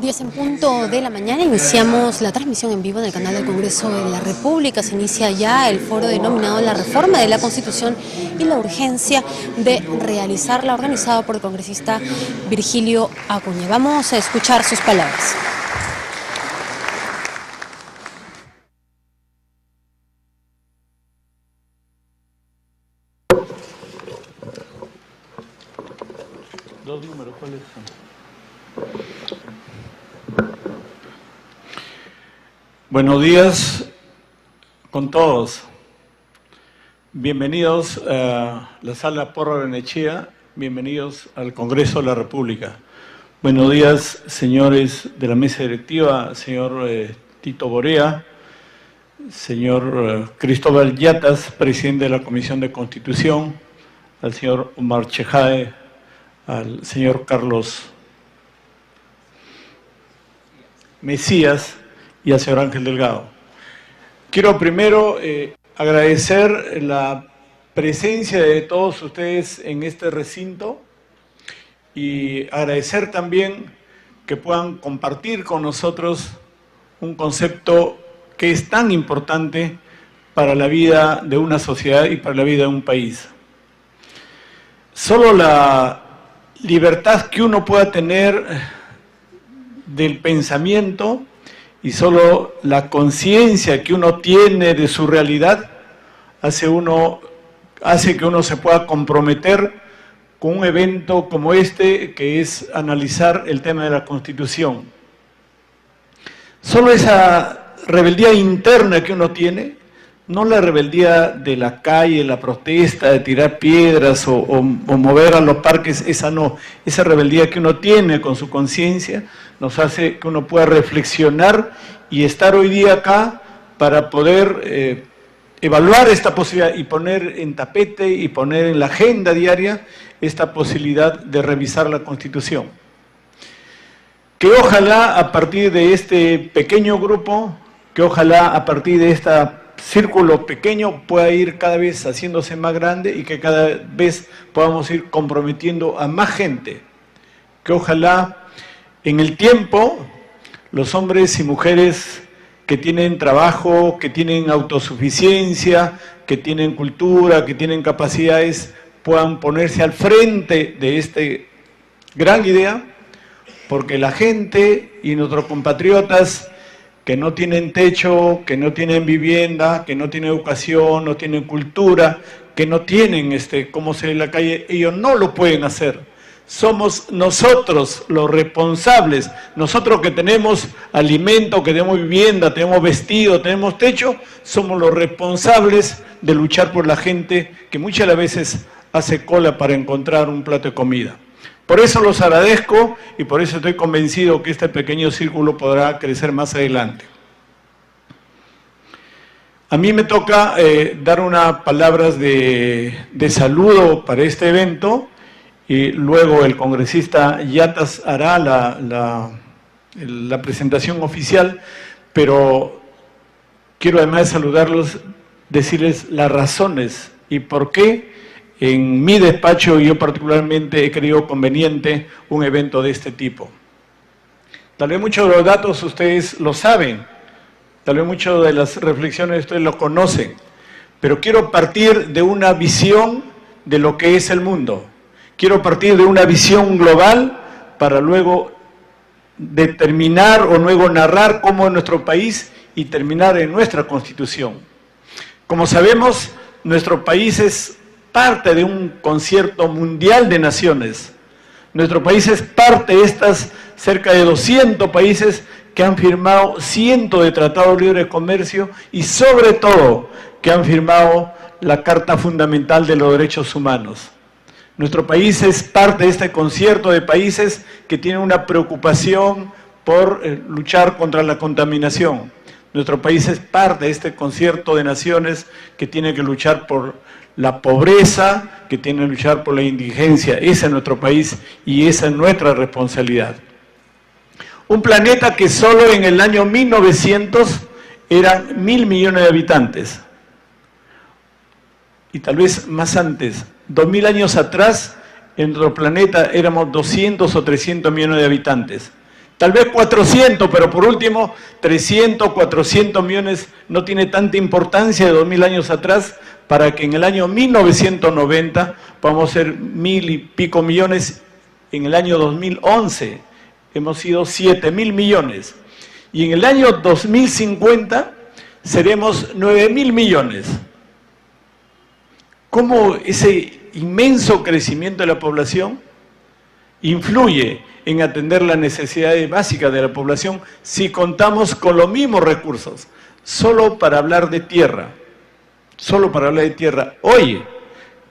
10 en punto de la mañana, iniciamos la transmisión en vivo en el canal del Congreso de la República. Se inicia ya el foro denominado La Reforma de la Constitución y la urgencia de realizarla, organizado por el congresista Virgilio Acuña. Vamos a escuchar sus palabras. Dos números, ¿cuáles son? Buenos días con todos. Bienvenidos a la sala Porra Benechea, bienvenidos al Congreso de la República. Buenos días, señores de la mesa directiva, señor Tito Borea, señor Cristóbal Yatas, presidente de la Comisión de Constitución, al señor Omar Chejae, al señor Carlos Mesías y al señor Ángel Delgado. Quiero primero agradecer la presencia de todos ustedes en este recinto y agradecer también que puedan compartir con nosotros un concepto que es tan importante para la vida de una sociedad y para la vida de un país. Solo la libertad que uno pueda tener del pensamiento y solo la conciencia que uno tiene de su realidad hace que uno se pueda comprometer con un evento como este, que es analizar el tema de la Constitución. Solo esa rebeldía interna que uno tiene, no la rebeldía de la calle, la protesta, de tirar piedras o mover a los parques, esa no. Esa rebeldía que uno tiene con su conciencia nos hace que uno pueda reflexionar y estar hoy día acá para poder evaluar esta posibilidad y poner en tapete y poner en la agenda diaria esta posibilidad de revisar la Constitución. Que ojalá a partir de este pequeño grupo, que ojalá a partir de este círculo pequeño pueda ir cada vez haciéndose más grande y que cada vez podamos ir comprometiendo a más gente. Que ojalá en el tiempo los hombres y mujeres que tienen trabajo, que tienen autosuficiencia, que tienen cultura, que tienen capacidades, puedan ponerse al frente de esta gran idea, porque la gente y nuestros compatriotas que no tienen techo, que no tienen vivienda, que no tienen educación, no tienen cultura, que no tienen cómo salir en la calle, ellos no lo pueden hacer. Somos nosotros los responsables, nosotros que tenemos alimento, que tenemos vivienda, tenemos vestido, tenemos techo, somos los responsables de luchar por la gente que muchas veces hace cola para encontrar un plato de comida. Por eso los agradezco y por eso estoy convencido que este pequeño círculo podrá crecer más adelante. A mí me toca dar unas palabras de saludo para este evento y luego el congresista Yatas hará la presentación oficial, pero quiero además de saludarlos, decirles las razones y por qué en mi despacho yo particularmente he creído conveniente un evento de este tipo. Tal vez muchos de los datos ustedes lo saben, tal vez muchas de las reflexiones ustedes lo conocen, pero quiero partir de una visión de lo que es el mundo. Quiero partir de una visión global para luego determinar o luego narrar cómo es nuestro país y terminar en nuestra Constitución. Como sabemos, nuestro país es parte de un concierto mundial de naciones. Nuestro país es parte de estas cerca de 200 países que han firmado cientos de tratados libres de comercio y sobre todo que han firmado la Carta Fundamental de los Derechos Humanos. Nuestro país es parte de este concierto de países que tienen una preocupación por luchar contra la contaminación. Nuestro país es parte de este concierto de naciones que tiene que luchar por la pobreza, que tiene que luchar por la indigencia. Ese es nuestro país y esa es nuestra responsabilidad. Un planeta que solo en el año 1900 eran 1.000 millones de habitantes. Y tal vez más antes, 2000 años atrás, en nuestro planeta éramos 200 o 300 millones de habitantes. Tal vez 400, pero por último 300, 400 millones no tiene tanta importancia de 2000 años atrás para que en el año 1990 podamos ser 1000 y pico millones. En el año 2011 hemos sido 7000 millones. Y en el año 2050 seremos 9000 millones. ¿Cómo ese inmenso crecimiento de la población influye en atender las necesidades básicas de la población si contamos con los mismos recursos? Solo para hablar de tierra, hoy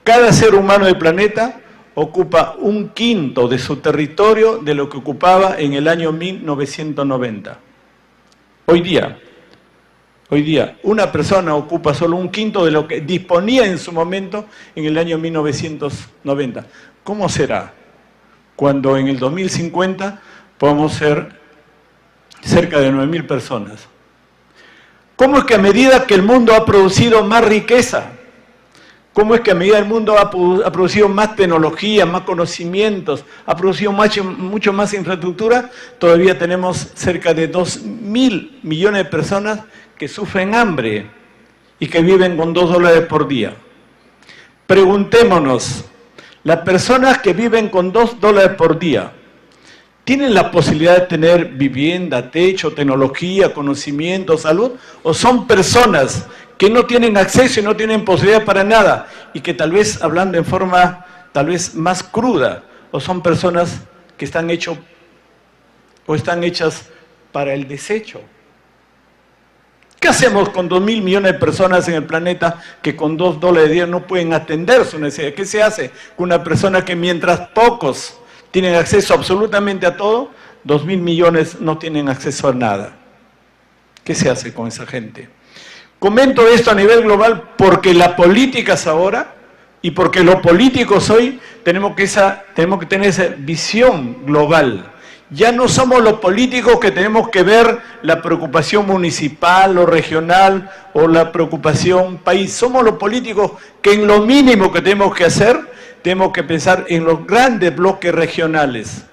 cada ser humano del planeta ocupa 1/5 de su territorio de lo que ocupaba en el año 1990. Hoy día, una persona ocupa solo 1/5 de lo que disponía en su momento en el año 1990. ¿Cómo será cuando en el 2050 podamos ser cerca de 9000 personas? ¿Cómo es que a medida que el mundo ha producido más riqueza, cómo es que a medida que el mundo ha producido más tecnología, más conocimientos, ha producido mucho más infraestructura, todavía tenemos cerca de 2000 millones de personas que sufren hambre y que viven con $2 por día? Preguntémonos, las personas que viven con $2 por día, ¿tienen la posibilidad de tener vivienda, techo, tecnología, conocimiento, salud? ¿O son personas que no tienen acceso y no tienen posibilidad para nada? Y que tal vez, hablando en forma tal vez más cruda, o son personas que están hechas para el desecho. ¿Qué hacemos con 2000 millones de personas en el planeta que con $2 día no pueden atender su necesidad? ¿Qué se hace con una persona que mientras pocos tienen acceso absolutamente a todo, 2000 millones no tienen acceso a nada? ¿Qué se hace con esa gente? Comento esto a nivel global porque la política es ahora y porque los políticos hoy tenemos que tener esa visión global. Ya no somos los políticos que tenemos que ver la preocupación municipal o regional o la preocupación país. Somos los políticos que en lo mínimo que tenemos que hacer, tenemos que pensar en los grandes bloques regionales.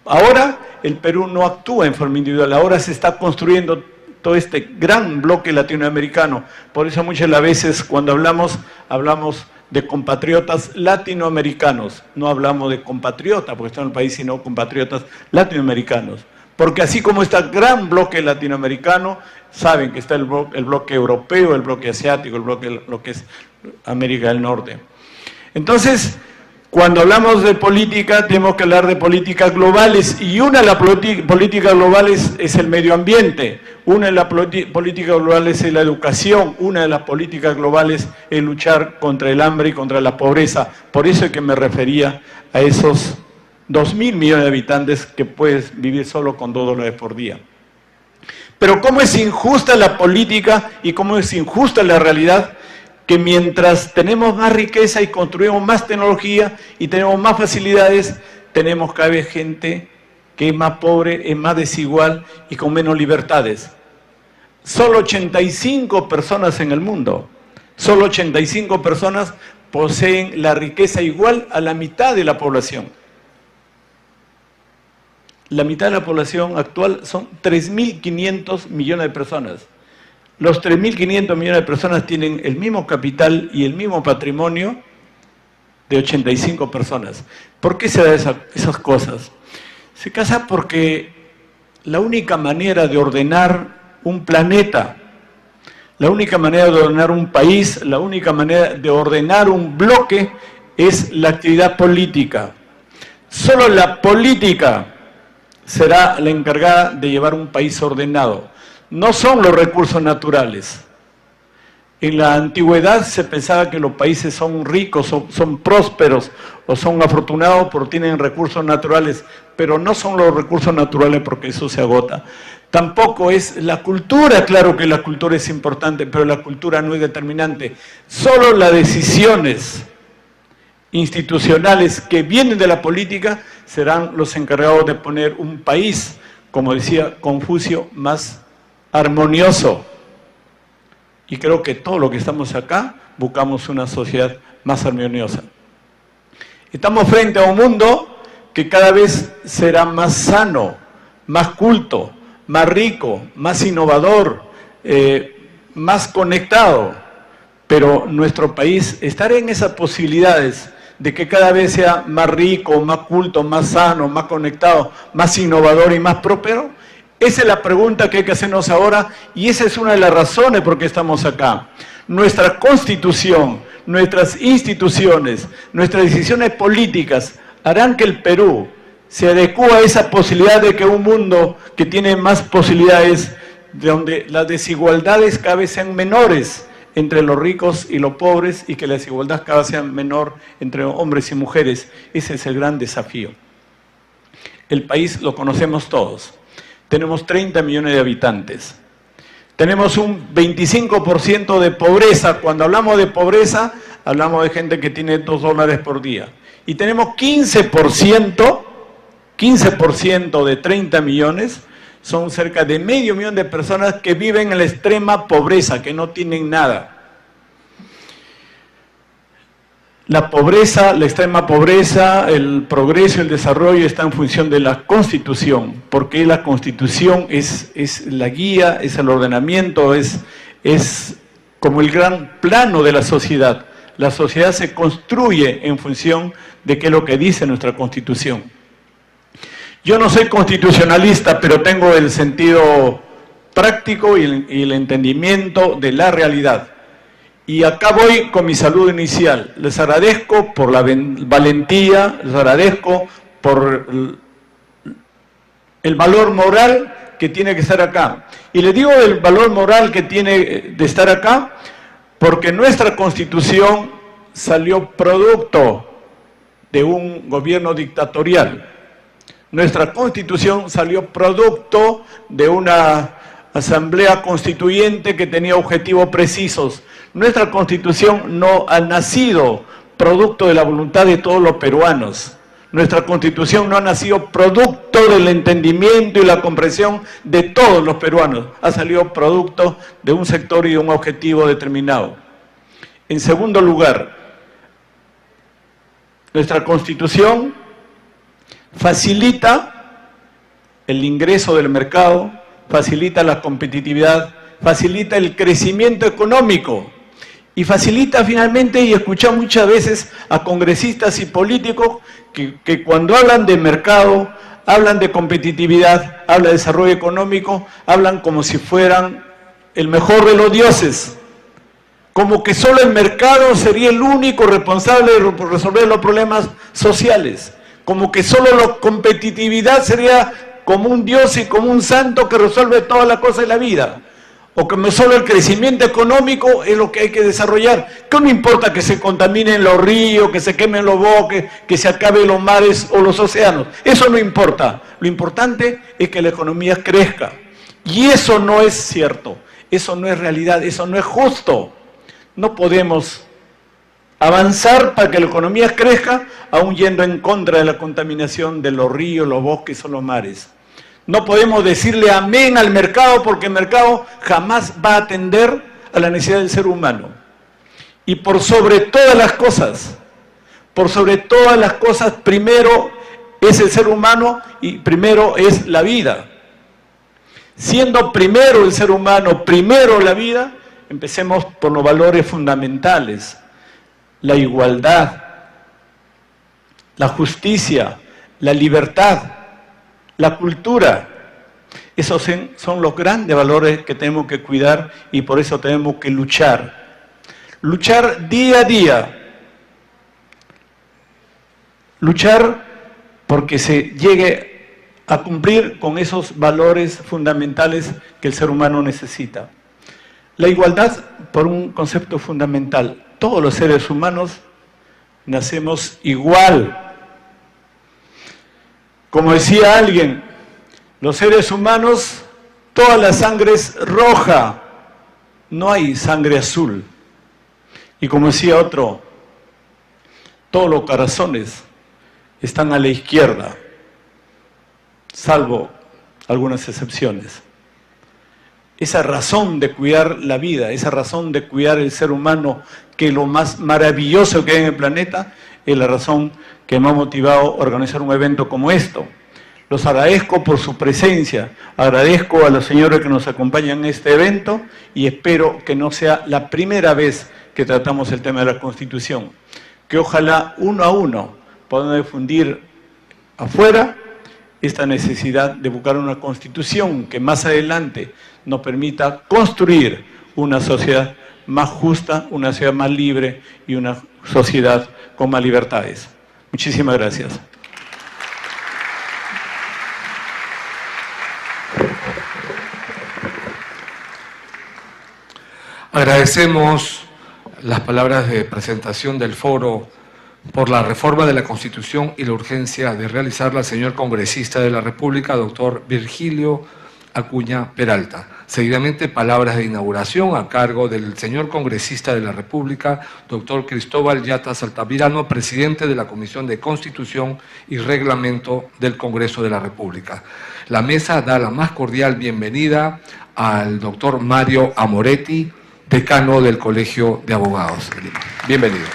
Ahora el Perú no actúa en forma individual, ahora se está construyendo todo este gran bloque latinoamericano. Por eso muchas veces cuando hablamos de compatriotas latinoamericanos, no hablamos de compatriotas porque están en el país, sino compatriotas latinoamericanos. Porque así como está el gran bloque latinoamericano, saben que está el bloque europeo, el bloque asiático, lo que es América del Norte. Entonces, cuando hablamos de política, tenemos que hablar de políticas globales, y una de las políticas globales es el medio ambiente, una de las políticas globales es la educación, una de las políticas globales es luchar contra el hambre y contra la pobreza. Por eso es que me refería a esos 2000 millones de habitantes que puedes vivir solo con $2 por día. Pero cómo es injusta la política y cómo es injusta la realidad, que mientras tenemos más riqueza y construimos más tecnología y tenemos más facilidades, tenemos cada vez gente que es más pobre, es más desigual y con menos libertades. Solo 85 personas en el mundo, solo 85 personas poseen la riqueza igual a la mitad de la población. La mitad de la población actual son 3.500 millones de personas. Los 3.500 millones de personas tienen el mismo capital y el mismo patrimonio de 85 personas. ¿Por qué se da esas cosas? Se casa porque la única manera de ordenar un planeta, la única manera de ordenar un país, la única manera de ordenar un bloque es la actividad política. Solo la política será la encargada de llevar un país ordenado. No son los recursos naturales. En la antigüedad se pensaba que los países son ricos, son prósperos o son afortunados porque tienen recursos naturales, pero no son los recursos naturales porque eso se agota. Tampoco es la cultura, claro que la cultura es importante, pero la cultura no es determinante. Solo las decisiones institucionales que vienen de la política serán los encargados de poner un país, como decía Confucio, más armonioso. Y creo que todo lo que estamos acá buscamos una sociedad más armoniosa. Estamos frente a un mundo que cada vez será más sano, más culto, más rico, más innovador, más conectado. Pero nuestro país estará en esas posibilidades de que cada vez sea más rico, más culto, más sano, más conectado, más innovador y más próspero. Esa es la pregunta que hay que hacernos ahora y esa es una de las razones por qué estamos acá. Nuestra Constitución, nuestras instituciones, nuestras decisiones políticas harán que el Perú se adecue a esa posibilidad de que un mundo que tiene más posibilidades, donde las desigualdades cada vez sean menores entre los ricos y los pobres y que la desigualdad cada vez sea menor entre hombres y mujeres. Ese es el gran desafío. El país lo conocemos todos. Tenemos 30 millones de habitantes. Tenemos un 25% de pobreza. Cuando hablamos de pobreza, hablamos de gente que tiene $2 por día. Y tenemos 15% de 30 millones, son cerca de medio millón de personas que viven en la extrema pobreza, que no tienen nada. La pobreza, la extrema pobreza, el progreso y el desarrollo está en función de la Constitución, porque la Constitución es la guía, es el ordenamiento, es como el gran plano de la sociedad. La sociedad se construye en función de qué es lo que dice nuestra Constitución. Yo no soy constitucionalista, pero tengo el sentido práctico y el entendimiento de la realidad. Y acá voy con mi saludo inicial. Les agradezco por la valentía, les agradezco por el valor moral que tiene que estar acá. Y les digo el valor moral que tiene de estar acá, porque nuestra Constitución salió producto de un gobierno dictatorial. Nuestra Constitución salió producto de una asamblea constituyente que tenía objetivos precisos. Nuestra Constitución no ha nacido producto de la voluntad de todos los peruanos. Nuestra Constitución no ha nacido producto del entendimiento y la comprensión de todos los peruanos. Ha salido producto de un sector y de un objetivo determinado. En segundo lugar, nuestra Constitución facilita el ingreso del mercado, facilita la competitividad, facilita el crecimiento económico y facilita finalmente, y escuché muchas veces a congresistas y políticos que cuando hablan de mercado, hablan de competitividad, hablan de desarrollo económico, hablan como si fueran el mejor de los dioses, como que solo el mercado sería el único responsable de resolver los problemas sociales, como que solo la competitividad sería como un dios y como un santo que resuelve todas las cosas de la vida, o como solo el crecimiento económico es lo que hay que desarrollar. ¿Qué no importa que se contaminen los ríos, que se quemen los bosques, que se acaben los mares o los océanos? Eso no importa. Lo importante es que la economía crezca. Y eso no es cierto, eso no es realidad, eso no es justo. No podemos avanzar para que la economía crezca, aún yendo en contra de la contaminación de los ríos, los bosques o los mares. No podemos decirle amén al mercado porque el mercado jamás va a atender a la necesidad del ser humano. Y por sobre todas las cosas, primero es el ser humano y primero es la vida. Siendo primero el ser humano, primero la vida, empecemos por los valores fundamentales. La igualdad, la justicia, la libertad, la cultura. Esos son los grandes valores que tenemos que cuidar y por eso tenemos que luchar. Luchar día a día. Luchar porque se llegue a cumplir con esos valores fundamentales que el ser humano necesita. La igualdad por un concepto fundamental. Todos los seres humanos nacemos igual. Como decía alguien, los seres humanos, toda la sangre es roja, no hay sangre azul. Y como decía otro, todos los corazones están a la izquierda, salvo algunas excepciones. Esa razón de cuidar la vida, esa razón de cuidar el ser humano, que es lo más maravilloso que hay en el planeta, es la razón que me ha motivado a organizar un evento como esto. Los agradezco por su presencia, agradezco a los señores que nos acompañan en este evento y espero que no sea la primera vez que tratamos el tema de la Constitución, que ojalá uno a uno podamos difundir afuera esta necesidad de buscar una Constitución que más adelante nos permita construir una sociedad más justa, una sociedad más libre y una sociedad con más libertades. Muchísimas gracias. Agradecemos las palabras de presentación del foro por la reforma de la Constitución y la urgencia de realizarla al señor congresista de la República, doctor Virgilio Acuña Peralta. Seguidamente, palabras de inauguración a cargo del señor congresista de la República, doctor Cristóbal Yatas Altamirano, presidente de la Comisión de Constitución y Reglamento del Congreso de la República. La mesa da la más cordial bienvenida al doctor Mario Amoretti, decano del Colegio de Abogados de Lima. Bienvenido.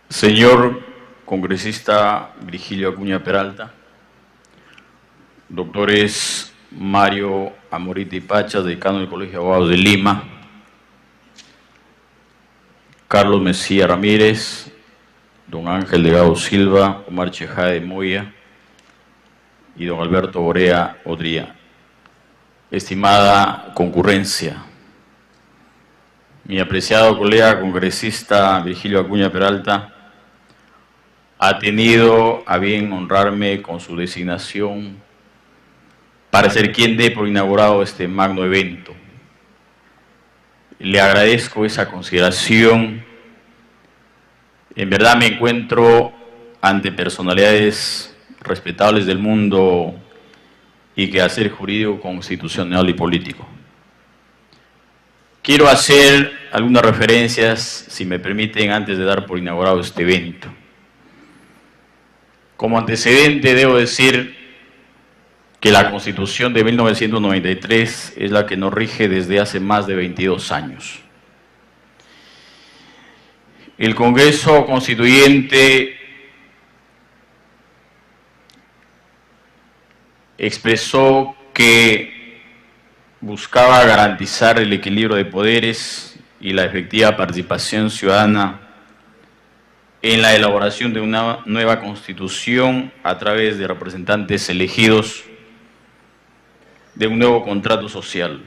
Señor congresista Virgilio Acuña Peralta, doctores Mario Amoretti Pacha, decano del Colegio de Abogados de Lima, Carlos Mesía Ramírez, don Ángel Delgado Silva, Omar Chejade Moya y don Alberto Borea Odría. Estimada concurrencia, mi apreciado colega congresista Virgilio Acuña Peralta ha tenido a bien honrarme con su designación para ser quien dé por inaugurado este magno evento. Le agradezco esa consideración. En verdad me encuentro ante personalidades respetables del mundo y quehacer jurídico, constitucional y político. Quiero hacer algunas referencias, si me permiten, antes de dar por inaugurado este evento. Como antecedente debo decir que la Constitución de 1993 es la que nos rige desde hace más de 22 años. El Congreso Constituyente expresó que buscaba garantizar el equilibrio de poderes y la efectiva participación ciudadana en la elaboración de una nueva Constitución a través de representantes elegidos de un nuevo contrato social.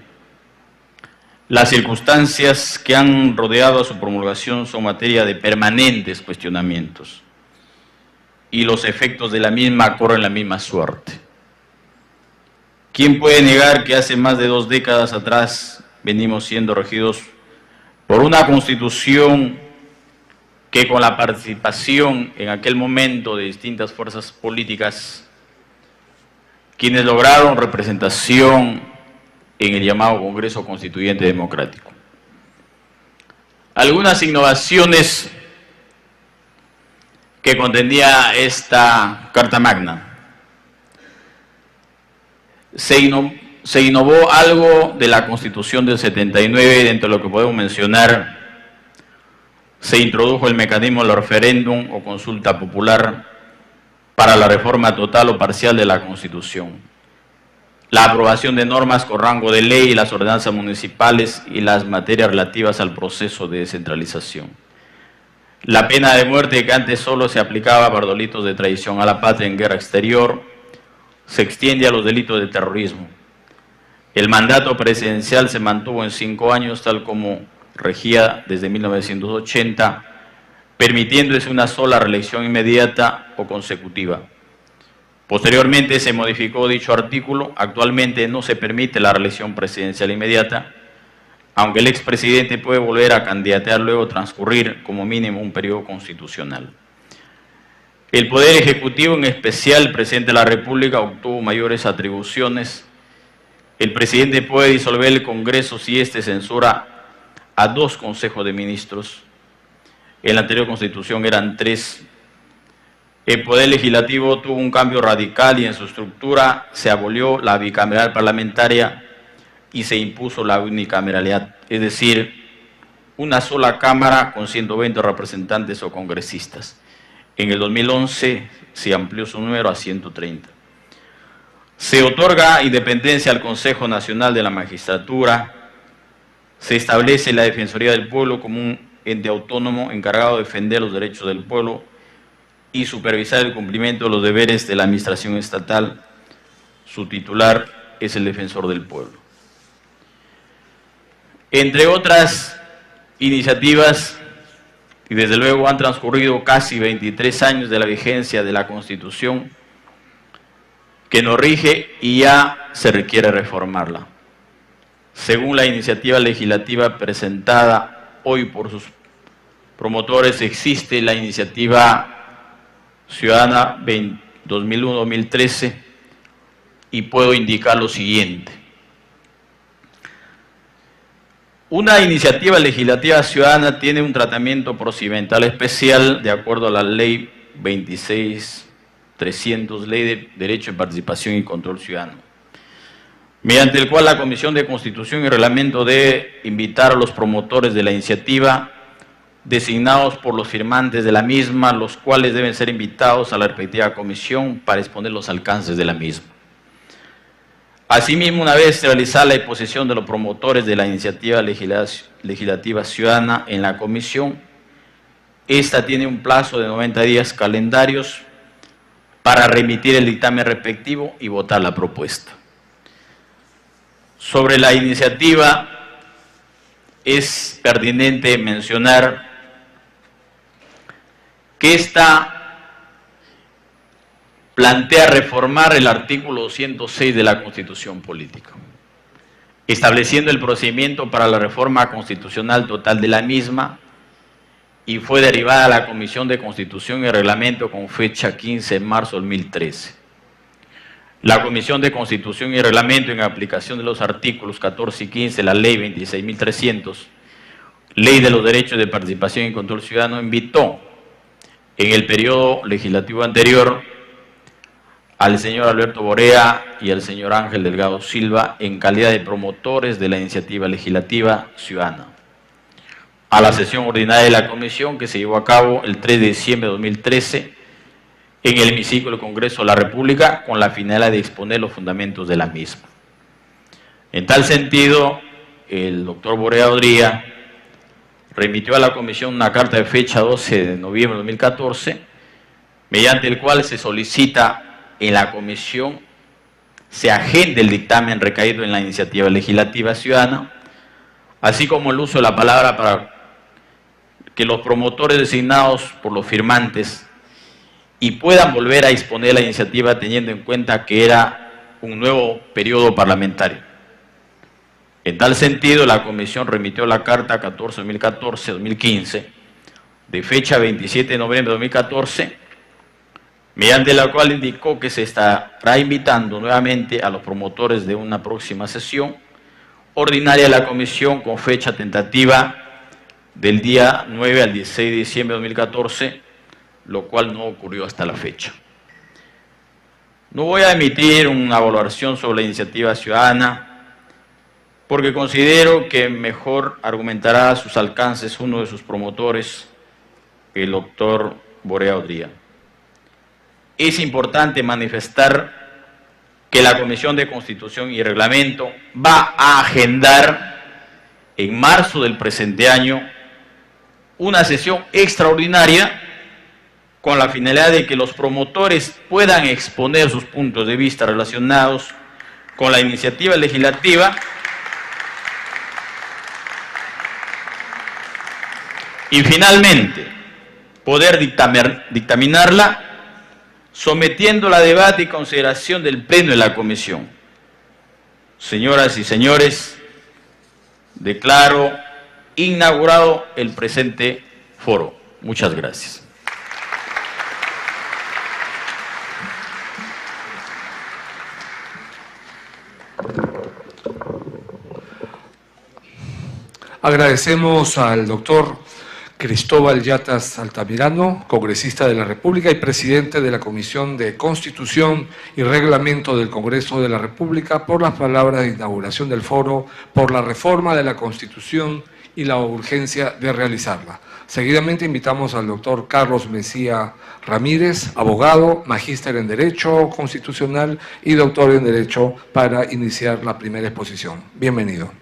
Las circunstancias que han rodeado a su promulgación son materia de permanentes cuestionamientos y los efectos de la misma corren la misma suerte. ¿Quién puede negar que hace más de 2 décadas atrás venimos siendo regidos por una Constitución que con la participación en aquel momento de distintas fuerzas políticas, quienes lograron representación en el llamado Congreso Constituyente Democrático? Algunas innovaciones que contenía esta Carta Magna. Se innovó algo de la Constitución del 79, dentro de lo que podemos mencionar. Se introdujo el mecanismo del referéndum o consulta popular para la reforma total o parcial de la Constitución, la aprobación de normas con rango de ley, las ordenanzas municipales y las materias relativas al proceso de descentralización. La pena de muerte, que antes solo se aplicaba para delitos de traición a la patria en guerra exterior, se extiende a los delitos de terrorismo. El mandato presidencial se mantuvo en 5 años, tal como regía desde 1980, permitiéndose una sola reelección inmediata o consecutiva. Posteriormente se modificó dicho artículo. Actualmente no se permite la reelección presidencial inmediata, aunque el expresidente puede volver a candidatear luego de transcurrir como mínimo un periodo constitucional. El Poder Ejecutivo, en especial el Presidente de la República, obtuvo mayores atribuciones. El presidente puede disolver el Congreso si éste censura a 2 consejos de ministros. En la anterior Constitución eran 3. El Poder Legislativo tuvo un cambio radical y en su estructura se abolió la bicameral parlamentaria y se impuso la unicameralidad, es decir, una sola Cámara con 120 representantes o congresistas. En el 2011 se amplió su número a 130. Se otorga independencia al Consejo Nacional de la Magistratura. Se establece la Defensoría del Pueblo como un ente autónomo encargado de defender los derechos del pueblo y supervisar el cumplimiento de los deberes de la administración estatal. Su titular es el Defensor del Pueblo. Entre otras iniciativas, y desde luego han transcurrido casi 23 años de la vigencia de la Constitución que nos rige y ya se requiere reformarla. Según la iniciativa legislativa presentada hoy por sus promotores, existe la iniciativa ciudadana 2001-2013 y puedo indicar lo siguiente. Una iniciativa legislativa ciudadana tiene un tratamiento procedimental especial de acuerdo a la Ley 26.300, Ley de Derecho de Participación y Control Ciudadano, mediante el cual la Comisión de Constitución y Reglamento debe invitar a los promotores de la iniciativa designados por los firmantes de la misma, los cuales deben ser invitados a la respectiva comisión para exponer los alcances de la misma. Asimismo, una vez realizada la exposición de los promotores de la iniciativa legislativa ciudadana en la comisión, esta tiene un plazo de 90 días calendarios para remitir el dictamen respectivo y votar la propuesta. Sobre la iniciativa, es pertinente mencionar que esta plantea reformar el artículo 206 de la Constitución Política, estableciendo el procedimiento para la reforma constitucional total de la misma, y fue derivada a la Comisión de Constitución y Reglamento con fecha 15 de marzo de 2013. La Comisión de Constitución y Reglamento, en aplicación de los artículos 14 y 15 de la Ley 26.300, Ley de los Derechos de Participación y Control Ciudadano, invitó en el periodo legislativo anterior al señor Alberto Borea y al señor Ángel Delgado Silva en calidad de promotores de la iniciativa legislativa ciudadana a la sesión ordinaria de la comisión que se llevó a cabo el 3 de diciembre de 2013 en el hemiciclo del Congreso de la República, con la finalidad de exponer los fundamentos de la misma. En tal sentido, el doctor Borea Odría remitió a la comisión una carta de fecha 12 de noviembre de 2014, mediante el cual se solicita en la comisión se agende el dictamen recaído en la iniciativa legislativa ciudadana, así como el uso de la palabra para que los promotores designados por los firmantes y puedan volver a exponer la iniciativa teniendo en cuenta que era un nuevo periodo parlamentario. En tal sentido, la comisión remitió la carta 14-2014-2015 de fecha 27 de noviembre de 2014, mediante la cual indicó que se estará invitando nuevamente a los promotores de una próxima sesión ordinaria de la comisión con fecha tentativa del día 9 al 16 de diciembre de 2014, lo cual no ocurrió hasta la fecha. No voy a emitir una valoración sobre la iniciativa ciudadana porque considero que mejor argumentará sus alcances uno de sus promotores, el doctor Borea Odría. Es importante manifestar que la Comisión de Constitución y Reglamento va a agendar en marzo del presente año una sesión extraordinaria con la finalidad de que los promotores puedan exponer sus puntos de vista relacionados con la iniciativa legislativa Y finalmente, poder dictaminarla sometiéndola a debate y consideración del Pleno de la Comisión. Señoras y señores, declaro inaugurado el presente foro. Muchas gracias. Agradecemos al doctor Cristóbal Yatas Altamirano, congresista de la República y presidente de la Comisión de Constitución y Reglamento del Congreso de la República, por las palabras de inauguración del foro por la reforma de la Constitución y la urgencia de realizarla. Seguidamente invitamos al doctor Carlos Mejía Ramírez, abogado, magíster en Derecho Constitucional y doctor en Derecho, para iniciar la primera exposición. Bienvenido.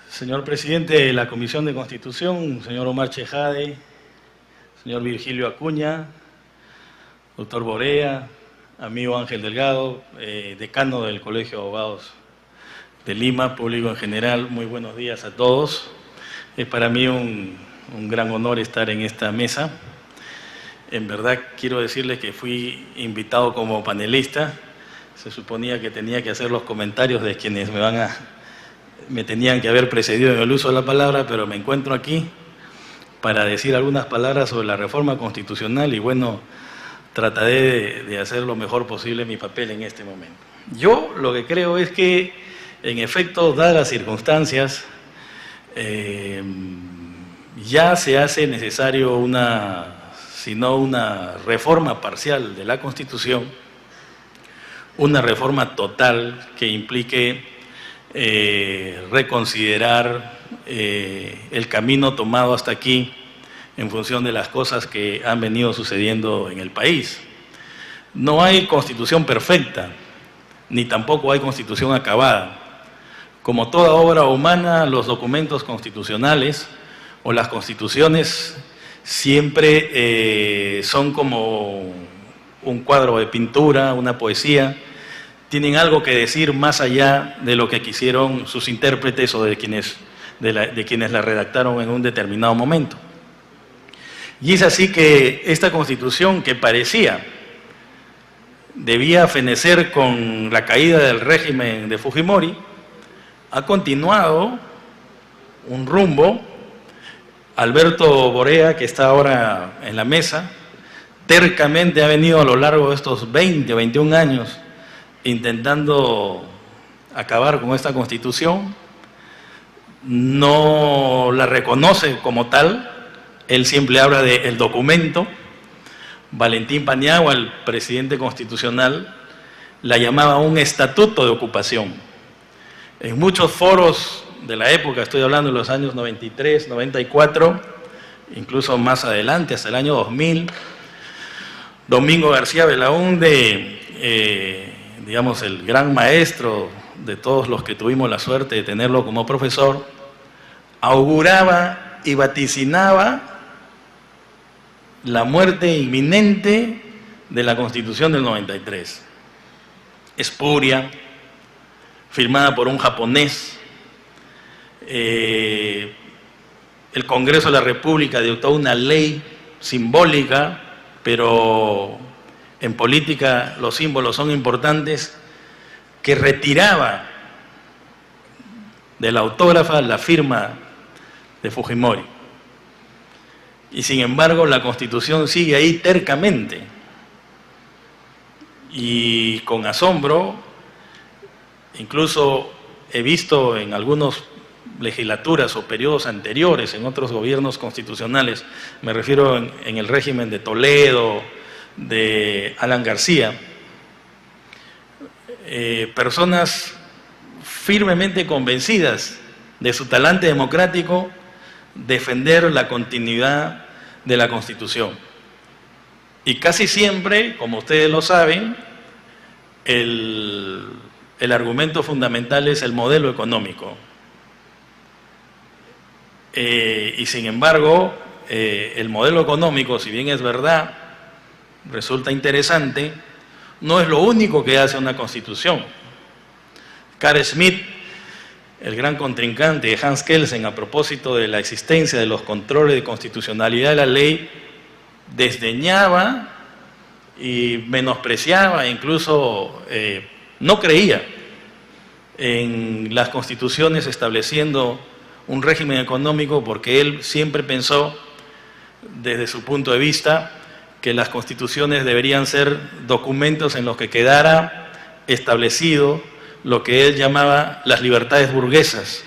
Señor presidente de la Comisión de Constitución, señor Omar Chejade, señor Virgilio Acuña, doctor Borea, amigo Ángel Delgado, decano del Colegio de Abogados de Lima, público en general, muy buenos días a todos. Es para mí un gran honor estar en esta mesa. En verdad quiero decirles que fui invitado como panelista. Se suponía que tenía que hacer los comentarios de quienes me tenían que haber precedido en el uso de la palabra, pero me encuentro aquí para decir algunas palabras sobre la reforma constitucional y bueno, trataré de hacer lo mejor posible mi papel en este momento. Yo lo que creo es que, en efecto, dadas las circunstancias, ya se hace necesario sino una reforma parcial de la Constitución, una reforma total que implique reconsiderar el camino tomado hasta aquí en función de las cosas que han venido sucediendo en el país. No hay constitución perfecta, ni tampoco hay constitución acabada. Como toda obra humana, los documentos constitucionales o las constituciones siempre son como un cuadro de pintura, una poesía. Tienen algo que decir más allá de lo que quisieron sus intérpretes o de quienes la redactaron en un determinado momento. Y es así que esta Constitución, que parecía debía fenecer con la caída del régimen de Fujimori, ha continuado un rumbo. Alberto Borea, que está ahora en la mesa, tercamente ha venido a lo largo de estos 20 o 21 años intentando acabar con esta Constitución. No la reconoce como tal. Él siempre habla del documento. Valentín Paniagua, el presidente constitucional, la llamaba un estatuto de ocupación. En muchos foros de la época, estoy hablando de los años 93, 94, incluso más adelante, hasta el año 2000, Domingo García Belaúnde, digamos el gran maestro de todos los que tuvimos la suerte de tenerlo como profesor, auguraba y vaticinaba la muerte inminente de la Constitución del 93. Espuria, firmada por un japonés. El Congreso de la República dictó una ley simbólica, pero en política los símbolos son importantes, que retiraba de la autógrafa la firma de Fujimori. Y sin embargo la Constitución sigue ahí tercamente. Y con asombro, incluso he visto en algunas legislaturas o periodos anteriores, en otros gobiernos constitucionales, me refiero en el régimen de Toledo, de Alan García, personas firmemente convencidas de su talante democrático, defender la continuidad de la Constitución. Y casi siempre, como ustedes lo saben, el argumento fundamental es el modelo económico. Y sin embargo, el modelo económico, si bien es verdad, resulta interesante, no es lo único que hace una constitución. Carl Schmitt, el gran contrincante de Hans Kelsen, a propósito de la existencia de los controles de constitucionalidad de la ley, desdeñaba y menospreciaba, incluso no creía en las constituciones estableciendo un régimen económico, porque él siempre pensó, desde su punto de vista, que las constituciones deberían ser documentos en los que quedara establecido lo que él llamaba las libertades burguesas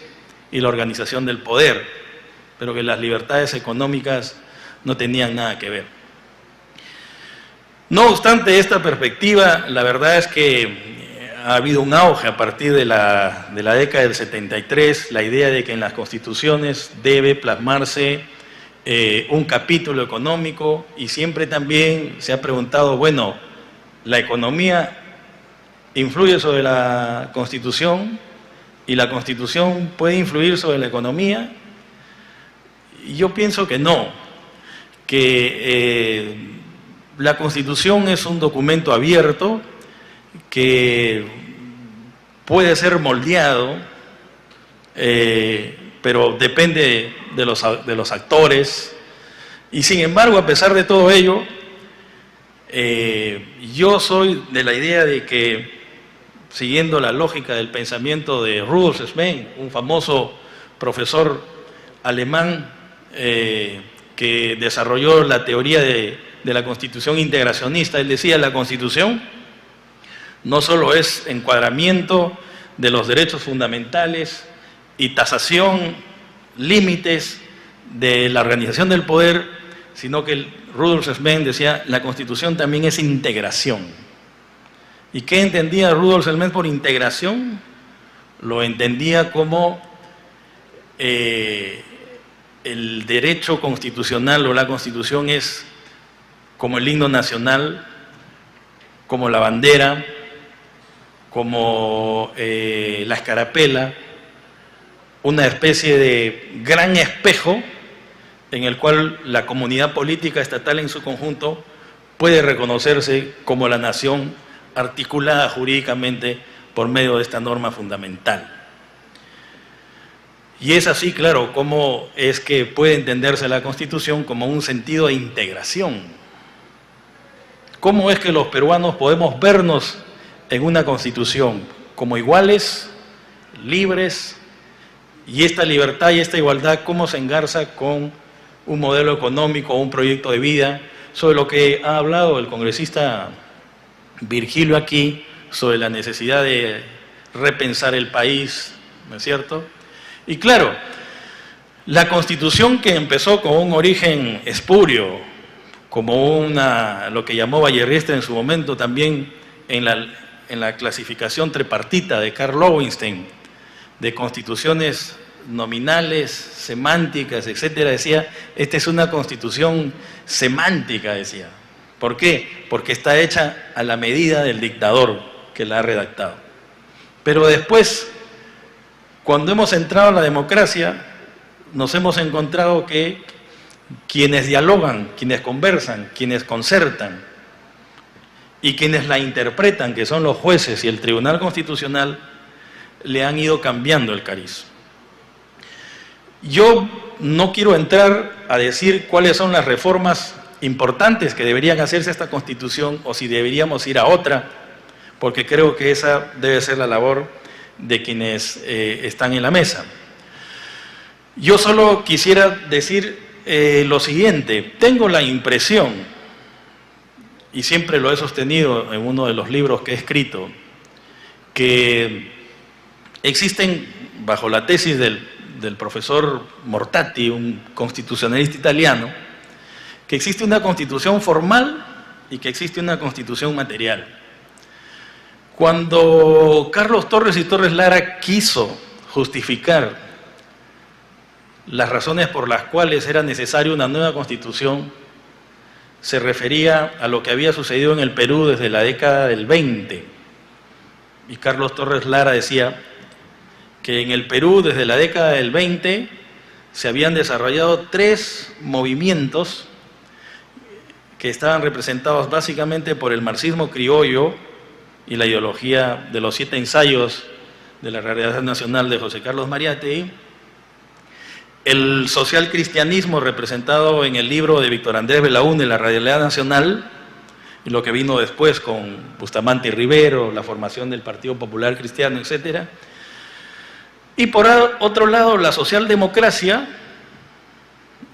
y la organización del poder, pero que las libertades económicas no tenían nada que ver. No obstante esta perspectiva, la verdad es que ha habido un auge a partir de la década del 73, la idea de que en las constituciones debe plasmarse un capítulo económico, y siempre también se ha preguntado, bueno, ¿la economía influye sobre la Constitución y la Constitución puede influir sobre la economía? Y yo pienso que no, que la Constitución es un documento abierto que puede ser moldeado, pero depende de los actores, y sin embargo, a pesar de todo ello, yo soy de la idea de que, siguiendo la lógica del pensamiento de Rudolf Schmemann, un famoso profesor alemán que desarrolló la teoría de la Constitución integracionista, él decía, la Constitución no solo es encuadramiento de los derechos fundamentales y tasación, límites de la organización del poder, sino que Rudolf Schmemann decía, la Constitución también es integración. ¿Y qué entendía Rudolf Schmemann por integración? Lo entendía como el derecho constitucional o la Constitución es como el himno nacional, como la bandera, como la escarapela, una especie de gran espejo en el cual la comunidad política estatal en su conjunto puede reconocerse como la nación articulada jurídicamente por medio de esta norma fundamental. Y es así, claro, como es que puede entenderse la Constitución como un sentido de integración. ¿Cómo es que los peruanos podemos vernos en una Constitución como iguales, libres, y esta libertad y esta igualdad cómo se engarza con un modelo económico, un proyecto de vida, sobre lo que ha hablado el congresista Virgilio aquí, sobre la necesidad de repensar el país, ¿no es cierto? Y claro, la Constitución, que empezó con un origen espurio, como lo que llamó Bayerrieste en su momento también en la clasificación tripartita de Karl Lowenstein, de constituciones nominales, semánticas, etcétera, decía, esta es una constitución semántica, decía. ¿Por qué? Porque está hecha a la medida del dictador que la ha redactado. Pero después, cuando hemos entrado a la democracia, nos hemos encontrado que quienes dialogan, quienes conversan, quienes concertan y quienes la interpretan, que son los jueces y el Tribunal Constitucional, le han ido cambiando el cariz. Yo no quiero entrar a decir cuáles son las reformas importantes que deberían hacerse a esta Constitución o si deberíamos ir a otra, porque creo que esa debe ser la labor de quienes están en la mesa. Yo solo quisiera decir lo siguiente, tengo la impresión, y siempre lo he sostenido en uno de los libros que he escrito, que existen, bajo la tesis del profesor Mortati, un constitucionalista italiano, que existe una constitución formal y que existe una constitución material. Cuando Carlos Torres y Torres Lara quiso justificar las razones por las cuales era necesaria una nueva constitución, se refería a lo que había sucedido en el Perú desde la década del 20. Y Carlos Torres Lara decía que en el Perú desde la década del 20 se habían desarrollado 3 movimientos que estaban representados básicamente por el marxismo criollo y la ideología de los 7 ensayos de la realidad nacional de José Carlos Mariátegui, el social cristianismo representado en el libro de Víctor Andrés Belaúnde, La realidad nacional, y lo que vino después con Bustamante y Rivero, la formación del Partido Popular Cristiano, etc. Y por otro lado, la socialdemocracia,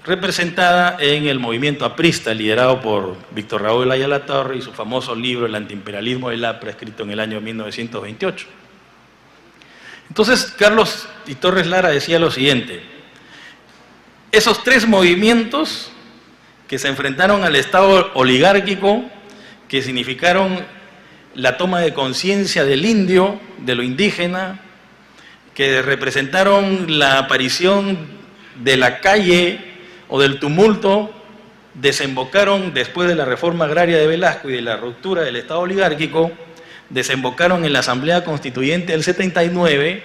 representada en el movimiento aprista, liderado por Víctor Raúl Ayala Torre y su famoso libro El antiimperialismo del APRA, escrito en el año 1928. Entonces, Carlos y Torres Lara decía lo siguiente: esos 3 movimientos que se enfrentaron al Estado oligárquico, que significaron la toma de conciencia del indio, de lo indígena, que representaron la aparición de la calle o del tumulto, desembocaron después de la reforma agraria de Velasco y de la ruptura del Estado oligárquico, desembocaron en la Asamblea Constituyente del 79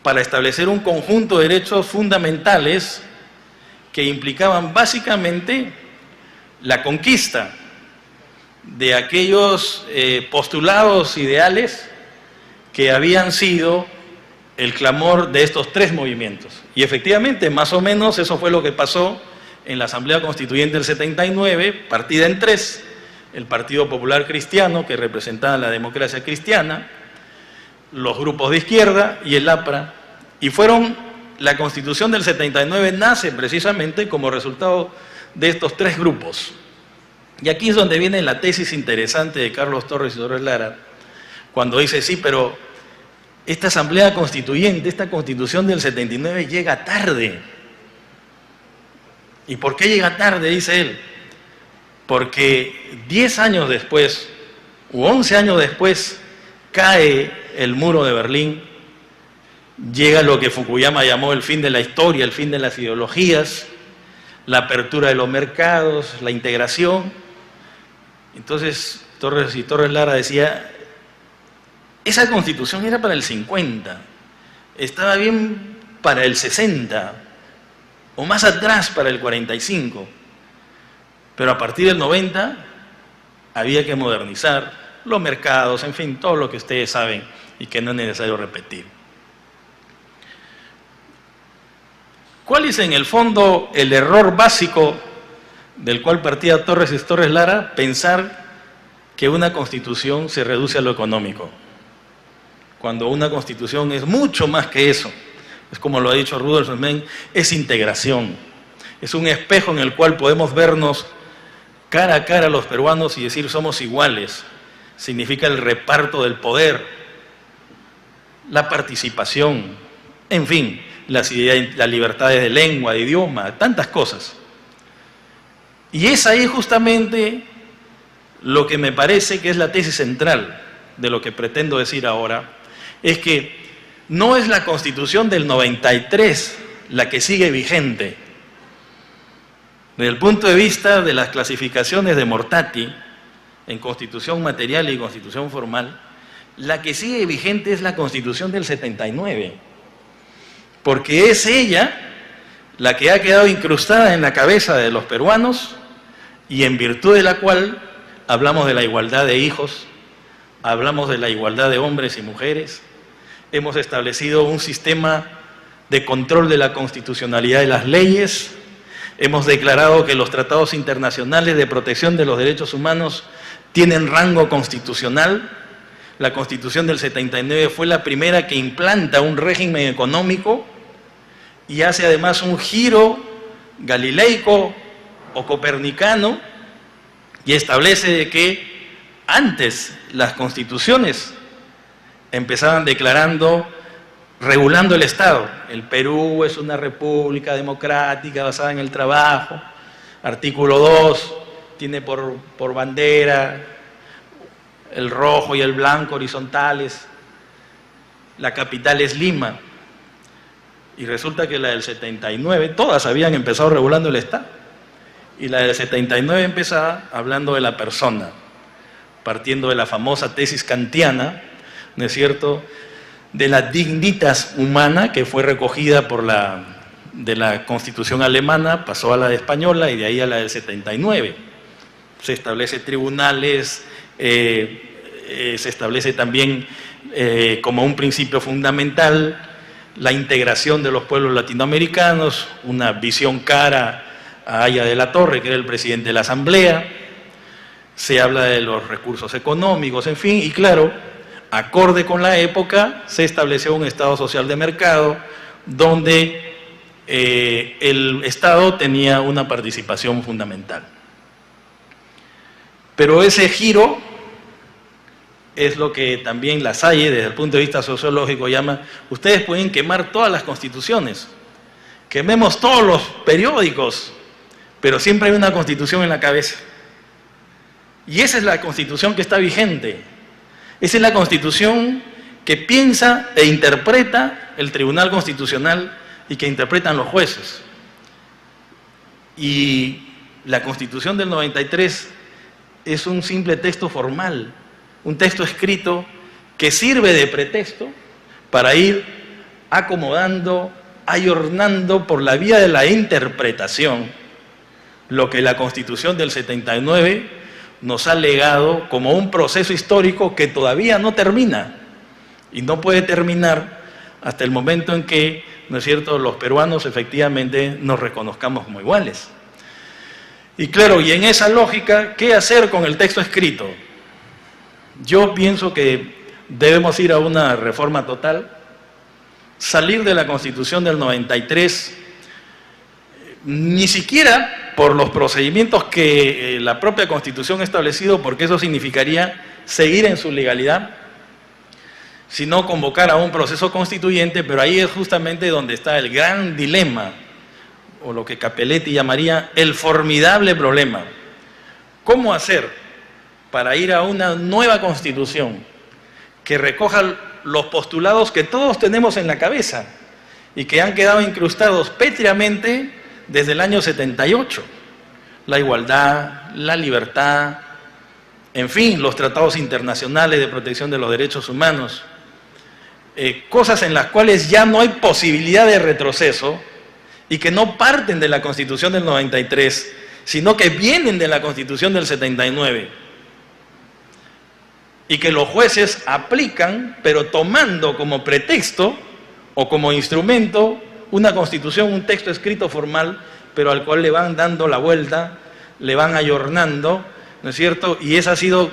para establecer un conjunto de derechos fundamentales que implicaban básicamente la conquista de aquellos postulados ideales que habían sido el clamor de estos 3 movimientos. Y efectivamente, más o menos, eso fue lo que pasó en la Asamblea Constituyente del 79, partida en 3, el Partido Popular Cristiano, que representaba la democracia cristiana, los grupos de izquierda y el APRA, y la Constitución del 79 nace precisamente como resultado de estos 3 grupos. Y aquí es donde viene la tesis interesante de Carlos Torres y Torres Lara, cuando dice, sí, pero esta Asamblea Constituyente, esta Constitución del 79 llega tarde. ¿Y por qué llega tarde? Dice él. Porque 10 años después, u 11 años después, cae el muro de Berlín, llega lo que Fukuyama llamó el fin de la historia, el fin de las ideologías, la apertura de los mercados, la integración. Entonces, Torres y Torres Lara decía, esa Constitución era para el 50, estaba bien para el 60, o más atrás para el 45, pero a partir del 90 había que modernizar los mercados, en fin, todo lo que ustedes saben y que no es necesario repetir. ¿Cuál es en el fondo el error básico del cual partía Torres y Torres Lara? Pensar que una Constitución se reduce a lo económico, cuando una Constitución es mucho más que eso. Es como lo ha dicho Rudolf Hussein, es integración, es un espejo en el cual podemos vernos cara a cara a los peruanos y decir somos iguales. Significa el reparto del poder, la participación, en fin, las libertades de lengua, de idioma, tantas cosas. Y es ahí justamente lo que me parece que es la tesis central de lo que pretendo decir ahora, es que no es la Constitución del 93 la que sigue vigente. Desde el punto de vista de las clasificaciones de Mortati, en Constitución material y Constitución formal, la que sigue vigente es la Constitución del 79, porque es ella la que ha quedado incrustada en la cabeza de los peruanos y en virtud de la cual hablamos de la igualdad de hijos, hablamos de la igualdad de hombres y mujeres, hemos establecido un sistema de control de la constitucionalidad de las leyes, hemos declarado que los tratados internacionales de protección de los derechos humanos tienen rango constitucional. La Constitución del 79 fue la primera que implanta un régimen económico y hace además un giro galileico o copernicano y establece que antes las constituciones empezaban declarando, regulando el Estado. El Perú es una república democrática basada en el trabajo. Artículo 2, tiene por bandera el rojo y el blanco horizontales. La capital es Lima. Y resulta que la del 79, todas habían empezado regulando el Estado. Y la del 79 empezaba hablando de la persona, partiendo de la famosa tesis kantiana, ¿no es cierto?, de la dignitas humana, que fue recogida por la de la Constitución alemana, pasó a la española y de ahí a la del 79. Se establece tribunales, se establece también como un principio fundamental la integración de los pueblos latinoamericanos, una visión cara a Haya de la Torre, que era el presidente de la Asamblea. Se habla de los recursos económicos, en fin, y claro, acorde con la época, se estableció un Estado social de mercado donde el Estado tenía una participación fundamental. Pero ese giro es lo que también Lasalle, desde el punto de vista sociológico, llama: ustedes pueden quemar todas las constituciones, quememos todos los periódicos, pero siempre hay una constitución en la cabeza. Y esa es la constitución que está vigente. Esa es la constitución que piensa e interpreta el Tribunal Constitucional y que interpretan los jueces. Y la Constitución del 93 es un simple texto formal, un texto escrito que sirve de pretexto para ir acomodando, ayornando por la vía de la interpretación lo que la Constitución del 79 nos ha legado como un proceso histórico que todavía no termina y no puede terminar hasta el momento en que, ¿no es cierto?, los peruanos efectivamente nos reconozcamos como iguales. Y claro, y en esa lógica, ¿qué hacer con el texto escrito? Yo pienso que debemos ir a una reforma total, salir de la Constitución del 93, ni siquiera por los procedimientos que la propia Constitución ha establecido, porque eso significaría seguir en su legalidad, sino convocar a un proceso constituyente, pero ahí es justamente donde está el gran dilema, o lo que Capelletti llamaría el formidable problema. ¿Cómo hacer para ir a una nueva Constitución que recoja los postulados que todos tenemos en la cabeza y que han quedado incrustados pétreamente desde el año 78? La igualdad, la libertad, en fin, los tratados internacionales de protección de los derechos humanos, cosas en las cuales ya no hay posibilidad de retroceso y que no parten de la Constitución del 93, sino que vienen de la Constitución del 79 y que los jueces aplican, pero tomando como pretexto o como instrumento una Constitución, un texto escrito formal, pero al cual le van dando la vuelta, le van ayornando, ¿no es cierto? Y esa ha sido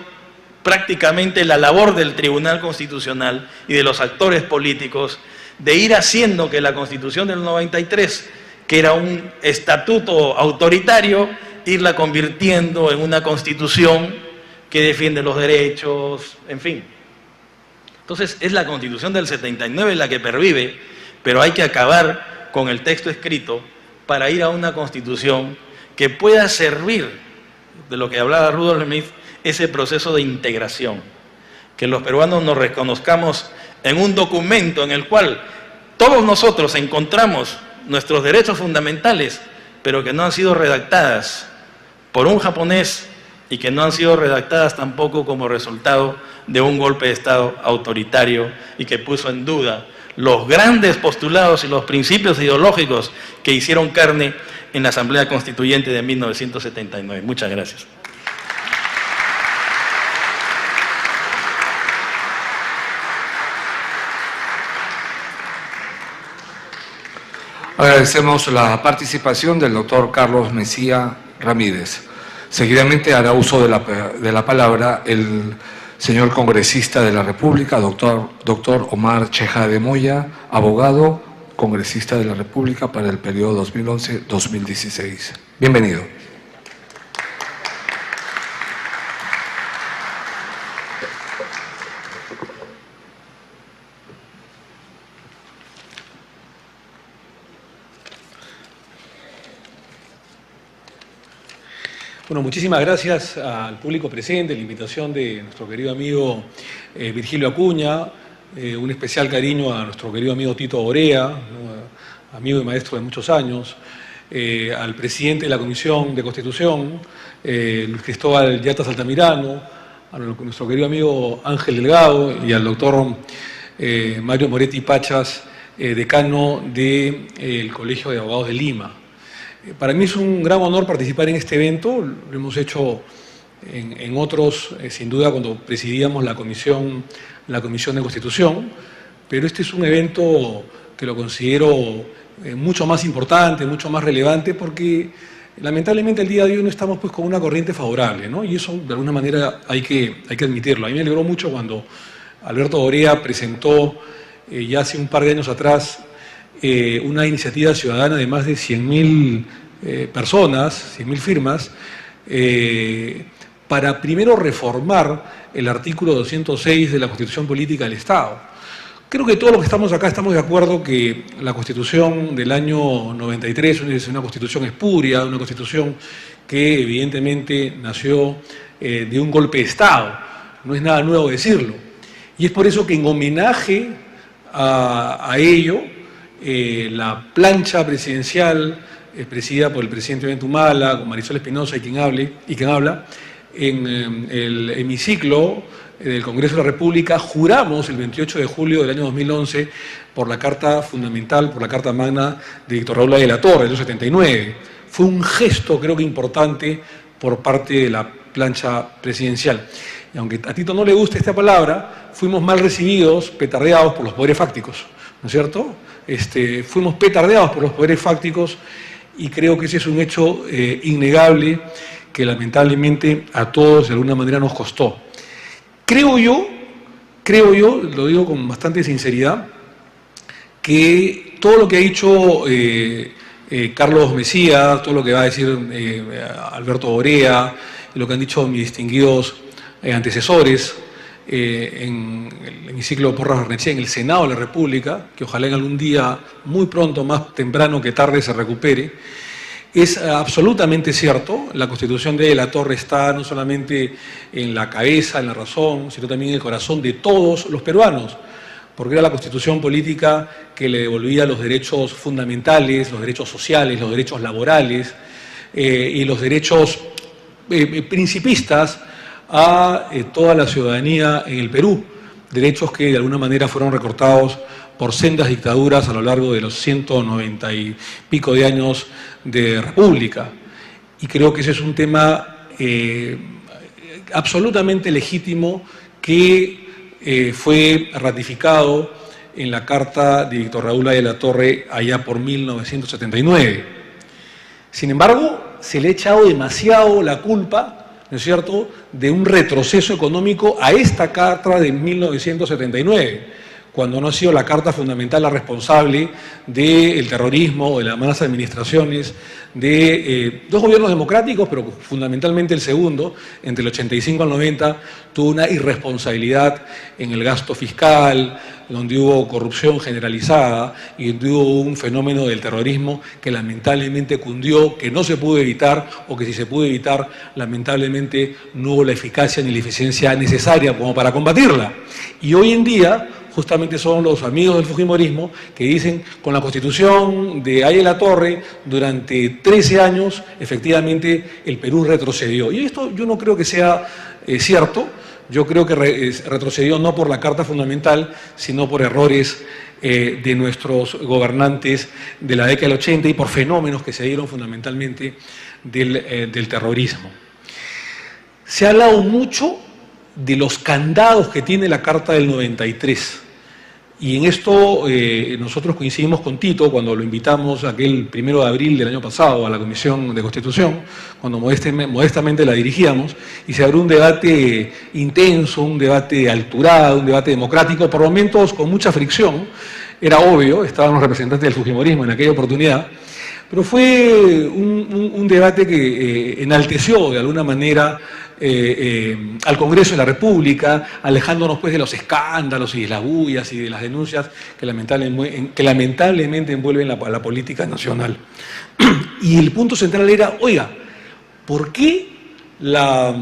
prácticamente la labor del Tribunal Constitucional y de los actores políticos, de ir haciendo que la Constitución del 93, que era un estatuto autoritario, irla convirtiendo en una Constitución que defiende los derechos, en fin. Entonces es la Constitución del 79 la que pervive, pero hay que acabar con el texto escrito para ir a una Constitución que pueda servir, de lo que hablaba Rudolf Smith, ese proceso de integración, que los peruanos nos reconozcamos en un documento en el cual todos nosotros encontramos nuestros derechos fundamentales, pero que no han sido redactadas por un japonés y que no han sido redactadas tampoco como resultado de un golpe de Estado autoritario y que puso en duda los grandes postulados y los principios ideológicos que hicieron carne en la Asamblea Constituyente de 1979. Muchas gracias. Agradecemos la participación del doctor Carlos Mejía Ramírez. Seguidamente hará uso de la palabra el señor congresista de la República, doctor Omar Chejade Moya, abogado, congresista de la República para el periodo 2011-2016. Bienvenido. Bueno, muchísimas gracias al público presente, la invitación de nuestro querido amigo Virgilio Acuña, un especial cariño a nuestro querido amigo Tito Borea, ¿no?, amigo y maestro de muchos años, al presidente de la Comisión de Constitución, Luis Cristóbal Yatas Altamirano, a nuestro querido amigo Ángel Delgado y al doctor Mario Moretti Pachas, decano del Colegio de Abogados de Lima. Para mí es un gran honor participar en este evento, lo hemos hecho en otros, sin duda, cuando presidíamos la comisión de Constitución, pero este es un evento que lo considero mucho más importante, mucho más relevante, porque lamentablemente el día de hoy no estamos pues con una corriente favorable, ¿no? Y eso de alguna manera hay que admitirlo. A mí me alegró mucho cuando Alberto Borea presentó ya hace un par de años atrás una iniciativa ciudadana de más de 100.000 personas, 100.000 firmas, para primero reformar el artículo 206 de la Constitución Política del Estado. Creo que todos los que estamos acá estamos de acuerdo que la Constitución del año 93 es una Constitución espuria, una Constitución que evidentemente nació de un golpe de Estado. No es nada nuevo decirlo. Y es por eso que en homenaje a ello, la plancha presidencial presidida por el presidente Ollanta Humala, con Marisol Espinosa y quien habla, en el hemiciclo del Congreso de la República, juramos el 28 de julio del año 2011 por la Carta Fundamental, por la Carta Magna de Víctor Raúl de la Torre, del año 79. Fue un gesto, creo que importante, por parte de la plancha presidencial. Y aunque a Tito no le guste esta palabra, fuimos mal recibidos, petardeados por los poderes fácticos, ¿no es cierto? Fuimos petardeados por los poderes fácticos y creo que ese es un hecho innegable que lamentablemente a todos de alguna manera nos costó. Creo yo, lo digo con bastante sinceridad, que todo lo que ha dicho Carlos Mesías, todo lo que va a decir Alberto Borea, y lo que han dicho mis distinguidos antecesores en el hemiciclo Porras Barnechea, en el Senado de la República, que ojalá en algún día, muy pronto, más temprano que tarde, se recupere. Es absolutamente cierto, la Constitución de la Torre está no solamente en la cabeza, en la razón, sino también en el corazón de todos los peruanos, porque era la Constitución política que le devolvía los derechos fundamentales, los derechos sociales, los derechos laborales y los derechos principistas a toda la ciudadanía en el Perú, derechos que de alguna manera fueron recortados por sendas dictaduras a lo largo de los 190 y pico de años de República. Y creo que ese es un tema absolutamente legítimo que fue ratificado en la Carta de Víctor Raúl de la Torre allá por 1979. Sin embargo, se le ha echado demasiado la culpa, ¿no es cierto?, de un retroceso económico a esta Carta de 1979, cuando no ha sido la Carta Fundamental la responsable del terrorismo, de las malas administraciones, de dos gobiernos democráticos, pero fundamentalmente el segundo, entre el 85 al 90, tuvo una irresponsabilidad en el gasto fiscal, donde hubo corrupción generalizada y donde hubo un fenómeno del terrorismo que lamentablemente cundió, que no se pudo evitar, o que si se pudo evitar, lamentablemente no hubo la eficacia ni la eficiencia necesaria como para combatirla. Y hoy en día, justamente son los amigos del fujimorismo que dicen, con la Constitución de Ollanta la Torre, durante 13 años, efectivamente, el Perú retrocedió. Y esto yo no creo que sea cierto. Yo creo que retrocedió no por la Carta Fundamental, sino por errores de nuestros gobernantes de la década del 80 y por fenómenos que se dieron fundamentalmente del terrorismo. Se ha hablado mucho de los candados que tiene la Carta del 93. Y en esto nosotros coincidimos con Tito cuando lo invitamos aquel 1 de abril del año pasado a la Comisión de Constitución, cuando modestamente la dirigíamos, y se abrió un debate intenso, un debate alturado, un debate democrático, por momentos con mucha fricción. Era obvio, estaban los representantes del fujimorismo en aquella oportunidad, pero fue un debate que enalteció de alguna manera al Congreso de la República, alejándonos pues de los escándalos y de las bullas y de las denuncias que lamentablemente envuelven la política nacional. Y el punto central era, oiga, ¿por qué la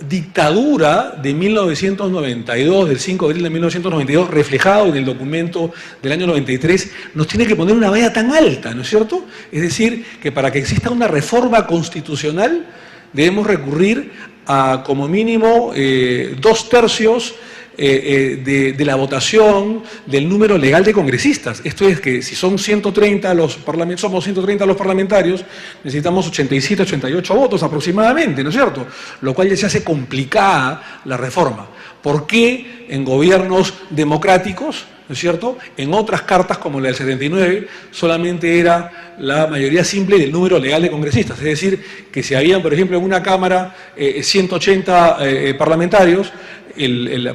dictadura de 1992, del 5 de abril de 1992, reflejado en el documento del año 93, nos tiene que poner una valla tan alta, ¿no es cierto? Es decir, que para que exista una reforma constitucional debemos recurrir a como mínimo 2/3 de la votación del número legal de congresistas. Esto es que si son 130 somos 130 los parlamentarios, necesitamos 87, 88 votos aproximadamente, ¿no es cierto? Lo cual ya se hace complicada la reforma. ¿Por qué en gobiernos democráticos, ¿no es cierto?, en otras cartas como la del 79 solamente era la mayoría simple del número legal de congresistas? Es decir, que si habían, por ejemplo, en una Cámara 180 parlamentarios,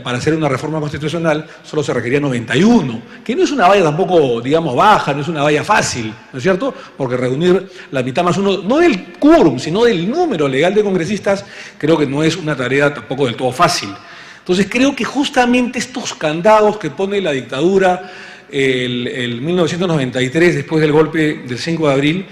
para hacer una reforma constitucional solo se requería 91, que no es una valla tampoco, digamos, baja, no es una valla fácil, ¿no es cierto? Porque reunir la mitad más uno, no del quórum, sino del número legal de congresistas, creo que no es una tarea tampoco del todo fácil. Entonces creo que justamente estos candados que pone la dictadura el 1993, después del golpe del 5 de abril,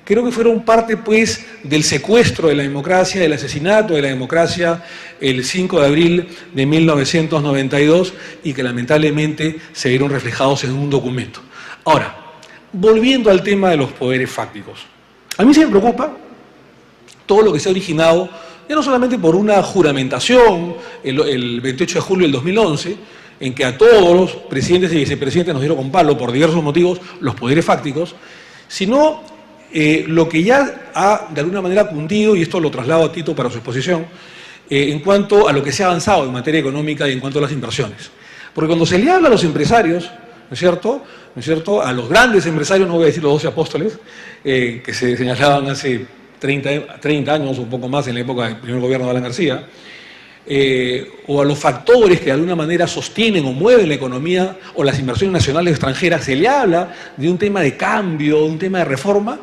creo que fueron parte, pues, del secuestro de la democracia, del asesinato de la democracia el 5 de abril de 1992 y que lamentablemente se vieron reflejados en un documento. Ahora, volviendo al tema de los poderes fácticos, a mí sí me preocupa todo lo que se ha originado, ya no solamente por una juramentación el 28 de julio del 2011, en que a todos los presidentes y vicepresidentes nos dieron con palo por diversos motivos los poderes fácticos, sino lo que ya ha de alguna manera cundido, y esto lo traslado a Tito para su exposición, en cuanto a lo que se ha avanzado en materia económica y en cuanto a las inversiones. Porque cuando se le habla a los empresarios, ¿no es cierto?, a los grandes empresarios, no voy a decir los 12 apóstoles, que se señalaban hace 30 años o un poco más en la época del primer gobierno de Alan García, o a los factores que de alguna manera sostienen o mueven la economía o las inversiones nacionales o extranjeras, se le habla de un tema de cambio, de un tema de reforma,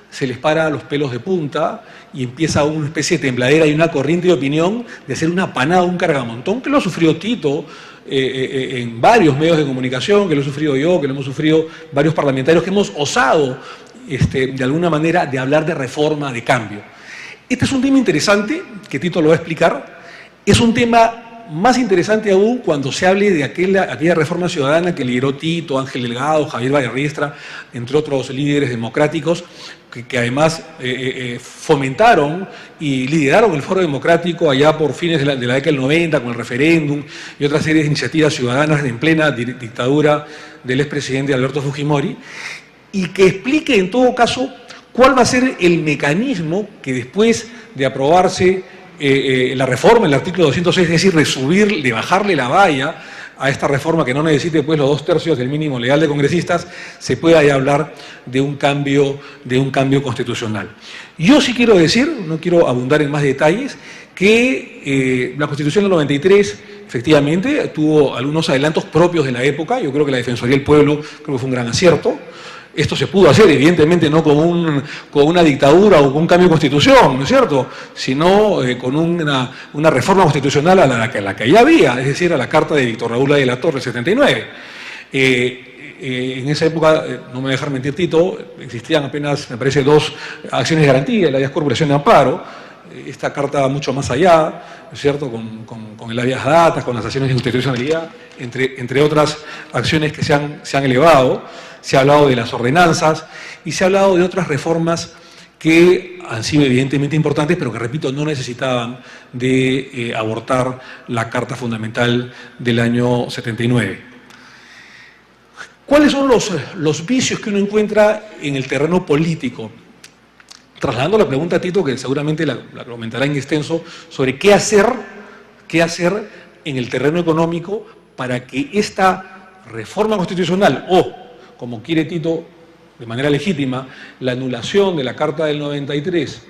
se les para los pelos de punta y empieza una especie de tembladera y una corriente de opinión de hacer una panada, un cargamontón, que lo ha sufrido Tito en varios medios de comunicación, que lo he sufrido yo, que lo hemos sufrido varios parlamentarios, que hemos osado de alguna manera de hablar de reforma, de cambio. Este es un tema interesante, que Tito lo va a explicar. Es un tema más interesante aún cuando se hable de aquella reforma ciudadana que lideró Tito, Ángel Delgado, Javier Vallarriestra, entre otros líderes democráticos, que además fomentaron y lideraron el Foro Democrático allá por fines de la década del 90 con el referéndum y otra serie de iniciativas ciudadanas en plena dictadura del expresidente Alberto Fujimori, y que explique en todo caso cuál va a ser el mecanismo que después de aprobarse la reforma, el artículo 206, es decir, de bajarle la valla a esta reforma que no necesite pues los 2/3 del mínimo legal de congresistas, se pueda ya hablar de un cambio constitucional. Yo sí quiero decir, no quiero abundar en más detalles, que la Constitución del 93 efectivamente tuvo algunos adelantos propios de la época. Yo creo que la Defensoría del Pueblo creo que fue un gran acierto. Esto se pudo hacer, evidentemente, no con una dictadura o con un cambio de constitución, ¿no es cierto?, sino con una reforma constitucional a la que ya había, es decir, a la Carta de Víctor Raúl de la Torre, 79. En esa época, no me voy a dejar mentir Tito, existían apenas, me parece, 2 acciones de garantía, la habeas corpus de amparo. Esta carta va mucho más allá, ¿no es cierto?, con el habeas data, con las acciones de constitucionalidad, entre otras acciones que se han elevado. Se ha hablado de las ordenanzas y se ha hablado de otras reformas que han sido evidentemente importantes, pero que, repito, no necesitaban de abortar la Carta Fundamental del año 79. ¿Cuáles son los vicios que uno encuentra en el terreno político? Trasladando la pregunta a Tito, que seguramente la comentará en extenso, sobre qué hacer en el terreno económico para que esta reforma constitucional como quiere Tito, de manera legítima, la anulación de la Carta del 93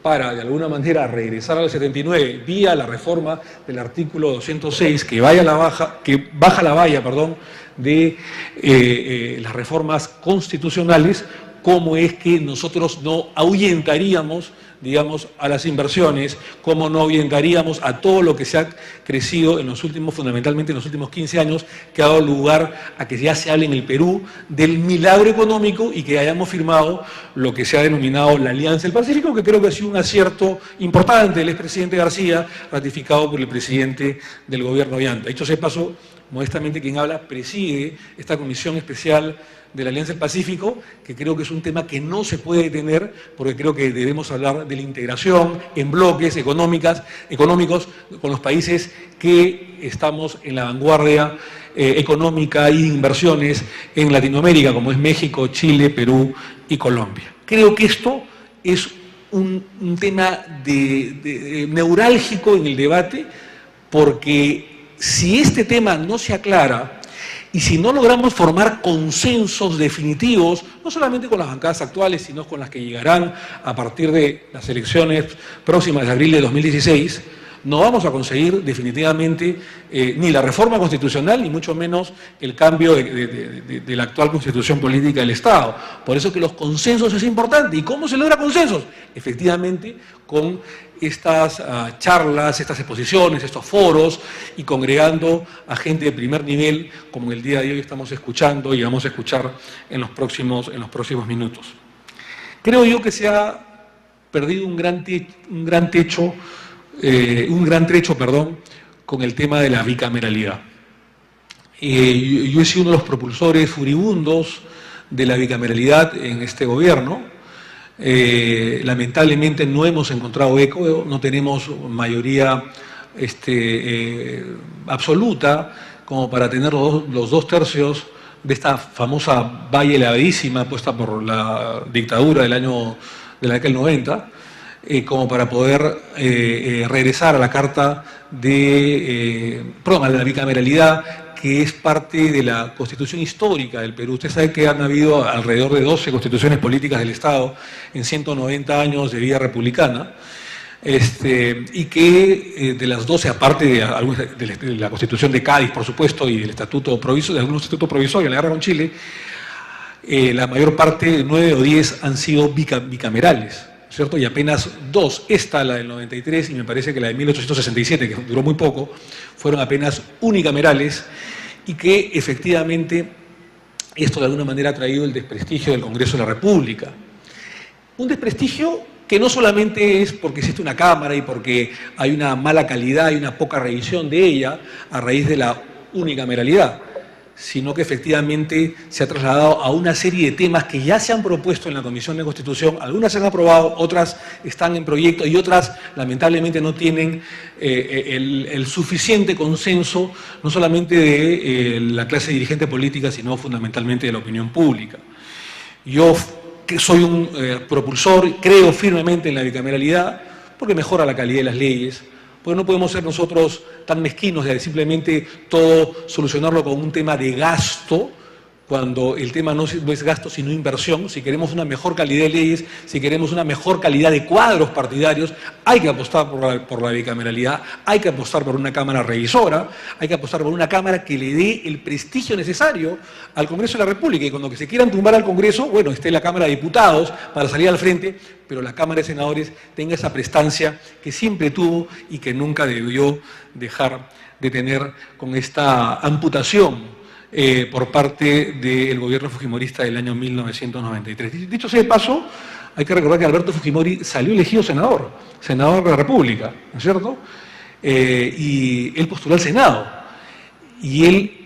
para, de alguna manera, regresar al 79 vía la reforma del artículo 206, que baja la valla de las reformas constitucionales, cómo es que nosotros no ahuyentaríamos, digamos, a las inversiones, cómo no ahuyentaríamos a todo lo que se ha crecido fundamentalmente en los últimos 15 años, que ha dado lugar a que ya se hable en el Perú del milagro económico y que hayamos firmado lo que se ha denominado la Alianza del Pacífico, que creo que ha sido un acierto importante del expresidente García, ratificado por el presidente del gobierno Ollanta. Dicho sea de paso, modestamente quien habla, preside esta comisión especial de la Alianza del Pacífico, que creo que es un tema que no se puede detener, porque creo que debemos hablar de la integración en bloques económicos con los países que estamos en la vanguardia económica y de inversiones en Latinoamérica, como es México, Chile, Perú y Colombia. Creo que esto es un tema neurálgico en el debate, porque si este tema no se aclara y si no logramos formar consensos definitivos, no solamente con las bancadas actuales, sino con las que llegarán a partir de las elecciones próximas de abril de 2016, no vamos a conseguir definitivamente ni la reforma constitucional, ni mucho menos el cambio de la actual constitución política del Estado. Por eso que los consensos es importante. ¿Y cómo se logra consensos? Efectivamente, con estas charlas, estas exposiciones, estos foros, y congregando a gente de primer nivel, como el día de hoy estamos escuchando y vamos a escuchar en los próximos minutos. Creo yo que se ha perdido un gran trecho con el tema de la bicameralidad. Yo he sido uno de los propulsores furibundos de la bicameralidad en este gobierno. Lamentablemente no hemos encontrado eco, no tenemos mayoría absoluta como para tener los 2/3 de esta famosa valla heladísima puesta por la dictadura de la década del 90, como para poder regresar a la carta a la bicameralidad, que es parte de la Constitución histórica del Perú. Usted sabe que han habido alrededor de 12 constituciones políticas del Estado en 190 años de vida republicana, y que de las 12, aparte de la Constitución de Cádiz, por supuesto, y del Estatuto Provisorio, de algunos estatutos provisorios en la guerra con Chile, la mayor parte, 9 o 10, han sido bicamerales, ¿cierto? Y apenas 2, esta, la del 93, y me parece que la de 1867, que duró muy poco, fueron apenas unicamerales, y que efectivamente esto de alguna manera ha traído el desprestigio del Congreso de la República. Un desprestigio que no solamente es porque existe una Cámara y porque hay una mala calidad y una poca revisión de ella a raíz de la unicameralidad, sino que efectivamente se ha trasladado a una serie de temas que ya se han propuesto en la Comisión de Constitución. Algunas se han aprobado, otras están en proyecto y otras lamentablemente no tienen el suficiente consenso, no solamente de la clase dirigente política, sino fundamentalmente de la opinión pública. Yo, que soy un propulsor, creo firmemente en la bicameralidad, porque mejora la calidad de las leyes, porque no podemos ser nosotros tan mezquinos de simplemente todo solucionarlo con un tema de gasto, cuando el tema no es gasto sino inversión. Si queremos una mejor calidad de leyes, si queremos una mejor calidad de cuadros partidarios, hay que apostar por la bicameralidad, hay que apostar por una Cámara revisora, hay que apostar por una Cámara que le dé el prestigio necesario al Congreso de la República, y cuando que se quieran tumbar al Congreso, bueno, esté la Cámara de Diputados para salir al frente, pero la Cámara de Senadores tenga esa prestancia que siempre tuvo y que nunca debió dejar de tener con esta amputación por parte del gobierno fujimorista del año 1993. Dicho sea de paso, hay que recordar que Alberto Fujimori salió elegido senador de la República, ¿no es cierto? Y él postuló al Senado. Y él